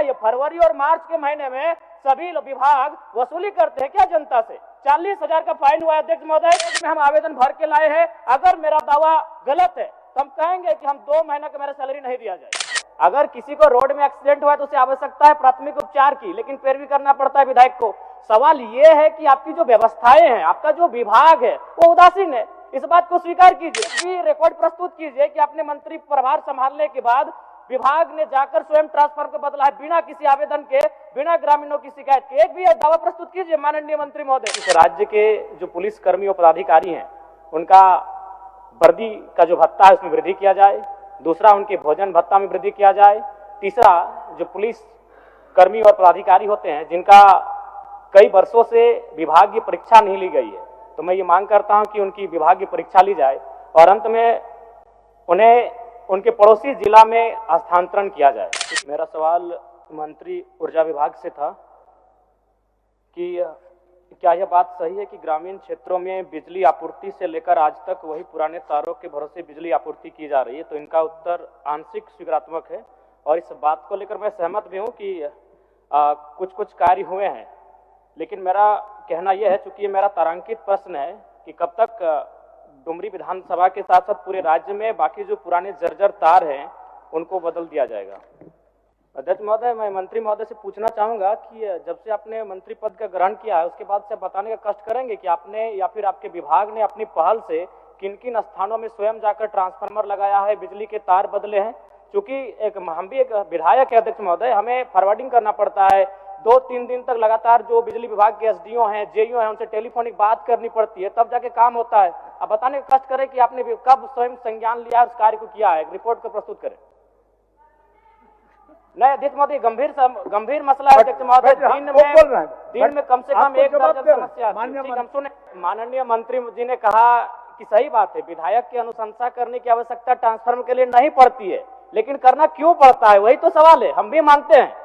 ये फरवरी और मार्च के महीने में सभी विभाग वसूली करते हैं क्या जनता से? 40,000 का फाइन हुआ है अध्यक्ष महोदय, में हम आवेदन भर के लाए हैं। अगर मेरा दावा गलत है तो हम कहेंगे कि हम 2 महीने का मेरा सैलरी नहीं दिया जाए। अगर किसी को रोड में एक्सीडेंट हुआ तो उसे आवश्यकता है प्राथमिक उपचार की, लेकिन फिर भी करना पड़ता है विधायक को। सवाल ये है कि आपकी जो व्यवस्थाएं हैं, आपका जो विभाग है वो उदासीन है। इस बात को स्वीकार कीजिए, रिकॉर्ड प्रस्तुत कीजिए कि अपने मंत्री प्रभार संभालने के बाद विभाग ने जाकर स्वयं ट्रांसफर को बदला है बिना किसी आवेदन के, बिना ग्रामीणों की शिकायत के। एक भी दावा प्रस्तुत कीजिए माननीय मंत्री महोदय। इस राज्य के जो पुलिस कर्मी और पदाधिकारी हैं उनका वर्दी का जो भत्ता है उसमें वृद्धि किया जाए। दूसरा, उनके भोजन भत्ता में वृद्धि किया जाए। तीसरा, जो पुलिस कर्मी और पदाधिकारी होते हैं जिनका कई वर्षों से विभागीय परीक्षा नहीं ली गई है, तो मैं ये मांग करता हूं कि उनकी विभागीय परीक्षा ली जाए और अंत में उन्हें उनके पड़ोसी जिला में हस्तांतरण किया जाए। मेरा सवाल मंत्री ऊर्जा विभाग से था कि क्या यह बात सही है कि ग्रामीण क्षेत्रों में बिजली आपूर्ति से लेकर आज तक वही पुराने तारों के भरोसे बिजली आपूर्ति की जा रही है? तो इनका उत्तर आंशिक स्वीकारात्मक है और इस बात को लेकर मैं सहमत भी हूं कि कुछ कार्य हुए हैं, लेकिन मेरा कहना यह है, चूंकि ये मेरा तारांकित प्रश्न है, कि कब तक डुमरी विधानसभा के साथ साथ पूरे राज्य में बाकी जो पुराने जर्जर तार हैं उनको बदल दिया जाएगा? अध्यक्ष महोदय, मैं मंत्री महोदय से पूछना चाहूंगा कि जब से आपने मंत्री पद का ग्रहण किया है उसके बाद से बताने का कष्ट करेंगे कि आपने या फिर आपके विभाग ने अपनी पहल से किन किन स्थानों में स्वयं जाकर ट्रांसफार्मर लगाया है, बिजली के तार बदले हैं? क्योंकि हम भी एक विधायक है अध्यक्ष महोदय, हमें फॉरवर्डिंग करना पड़ता है। 2-3 दिन तक लगातार जो बिजली विभाग के एसडीओ हैं, जेईओ हैं, उनसे टेलीफोनिक बात करनी पड़ती है, तब जाके काम होता है। अब बताने का कष्ट करें कि आपने कब स्वयं संज्ञान लिया, उस कार्य को किया है, रिपोर्ट को प्रस्तुत करें। नहीं अध्यक्ष महोदय, गंभीर मसला है अध्यक्ष महोदय। दिन में कम से कम 1 दर्जन समस्या। हम सुने माननीय मंत्री जी ने कहा कि सही बात है, विधायक की अनुशंसा करने की आवश्यकता ट्रांसफार्मर के लिए नहीं पड़ती है, लेकिन करना क्यों पड़ता है, वही तो सवाल है। हम भी मानते हैं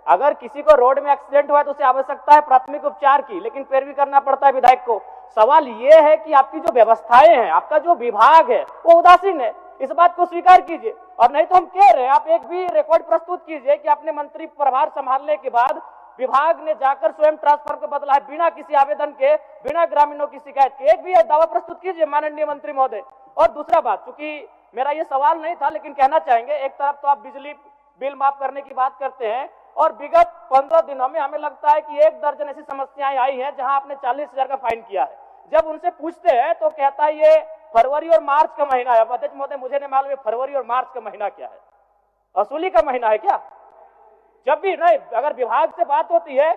अगर किसी को रोड में एक्सीडेंट हुआ तो उसे आवश्यकता है प्राथमिक उपचार की, लेकिन फिर भी करना पड़ता है विधायक को। सवाल ये है कि आपकी जो व्यवस्थाएं हैं, आपका जो विभाग है वो उदासीन है। इस बात को स्वीकार कीजिए, और नहीं तो हम कह रहे हैं आप एक भी रिकॉर्ड प्रस्तुत कीजिए कि अपने मंत्री प्रभार संभालने के बाद विभाग ने जाकर स्वयं ट्रांसफर को बदला है बिना किसी आवेदन के, बिना ग्रामीणों की शिकायत के। एक भी दावा प्रस्तुत कीजिए माननीय मंत्री महोदय। और दूसरा बात, चूंकि मेरा ये सवाल नहीं था लेकिन कहना चाहेंगे, एक तरफ तो आप बिजली बिल माफ करने की बात करते हैं और विगत 15 दिनों में हमें लगता है कि 1 दर्जन ऐसी समस्याएं आई हैं जहां आपने 40,000 का फाइन किया है। जब उनसे पूछते हैं तो कहता है ये फरवरी और मार्च का महीना है। अध्यक्ष महोदय, मुझे नहीं मालूम फरवरी और मार्च का महीना क्या है, वसूली का महीना है क्या? जब भी नहीं, अगर विभाग से बात होती है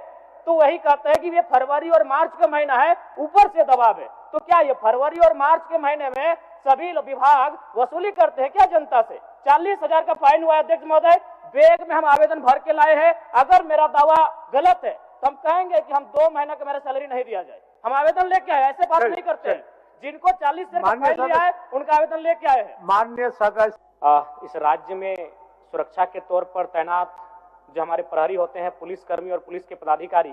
तो वही कहते हैं कि ये फरवरी और मार्च का महीना है, ऊपर से दबाव है। तो क्या ये फरवरी और मार्च के महीने में सभी विभाग वसूली करते हैं क्या जनता से? 40,000 का फाइन हुआ है अध्यक्ष महोदय, बैग में हम आवेदन भर के लाए हैं। अगर मेरा दावा गलत है तो हम कहेंगे कि हम 2 महीने का मेरा सैलरी नहीं दिया जाए। हम आवेदन लेके आए, ऐसे बात नहीं करते हैं। जिनको 40,000 का फाइन लिया है उनका आवेदन लेके आए हैं। माननीय सदस्य, इस राज्य में सुरक्षा के तौर पर तैनात जो हमारे प्रहरी होते हैं, पुलिसकर्मी और पुलिस के पदाधिकारी,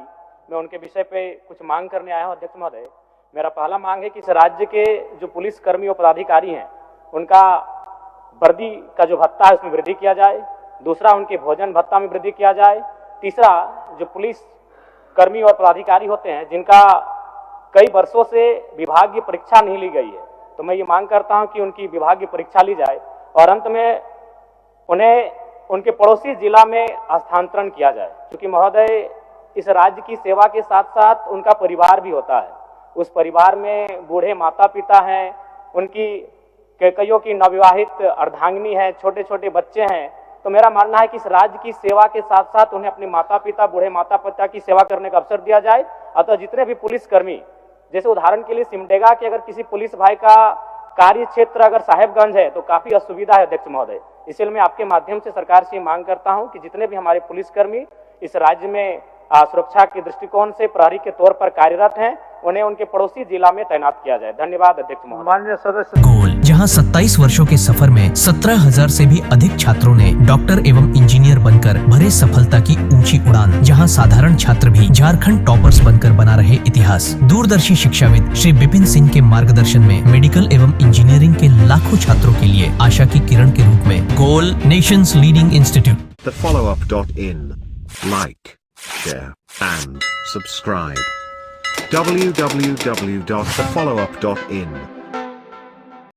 मैं उनके विषय पे कुछ मांग करने आया हूं अध्यक्ष महोदय। मेरा पहला मांग है कि इस राज्य के जो पुलिसकर्मी और पदाधिकारी हैं उनका वर्दी का जो भत्ता है उसमें वृद्धि किया जाए। दूसरा, उनके भोजन भत्ता में वृद्धि किया जाए। तीसरा, जो पुलिस कर्मी और पदाधिकारी होते हैं जिनका कई वर्षों से विभागीय परीक्षा नहीं ली गई है, तो मैं ये मांग करता हूं कि उनकी विभागीय परीक्षा ली जाए और अंत में उन्हें उनके पड़ोसी जिला में हस्तांतरण किया जाए। क्योंकि महोदय, इस राज्य की सेवा के साथ साथ उनका परिवार भी होता है। उस परिवार में बूढ़े माता पिता हैं, उनकी कईयों की नवविवाहित अर्धांगिनी है, छोटे छोटे बच्चे हैं। तो मेरा मानना है कि इस राज्य की सेवा के साथ साथ उन्हें अपने माता पिता, बूढ़े माता पिता की सेवा करने का अवसर दिया जाए। अतः जितने भी पुलिसकर्मी, जैसे उदाहरण के लिए सिमडेगा कि अगर किसी पुलिस भाई का कार्य क्षेत्र अगर साहेबगंज है तो काफी असुविधा है अध्यक्ष महोदय। इसलिए मैं आपके माध्यम से सरकार से मांग करता हूं कि जितने भी हमारे पुलिसकर्मी इस राज्य में सुरक्षा के दृष्टिकोण से प्रहरी के तौर पर कार्यरत हैं, उन्हें उनके पड़ोसी जिला में तैनात किया जाए। धन्यवाद अध्यक्ष महोदय। माननीय सदस्य, गोल, जहां 27 वर्षों के सफर में 17,000 से भी अधिक छात्रों ने डॉक्टर एवं इंजीनियर बनकर भरे सफलता की ऊंची उड़ान, जहां साधारण छात्र भी झारखंड टॉपर्स बनकर बना रहे इतिहास। दूरदर्शी शिक्षाविद श्री विपिन सिंह के मार्गदर्शन में मेडिकल एवं इंजीनियरिंग के लाखों छात्रों के लिए आशा की किरण के रूप में goal, nations leading institute. thefollowup.in like, share, and subscribe. www.thefollowup.in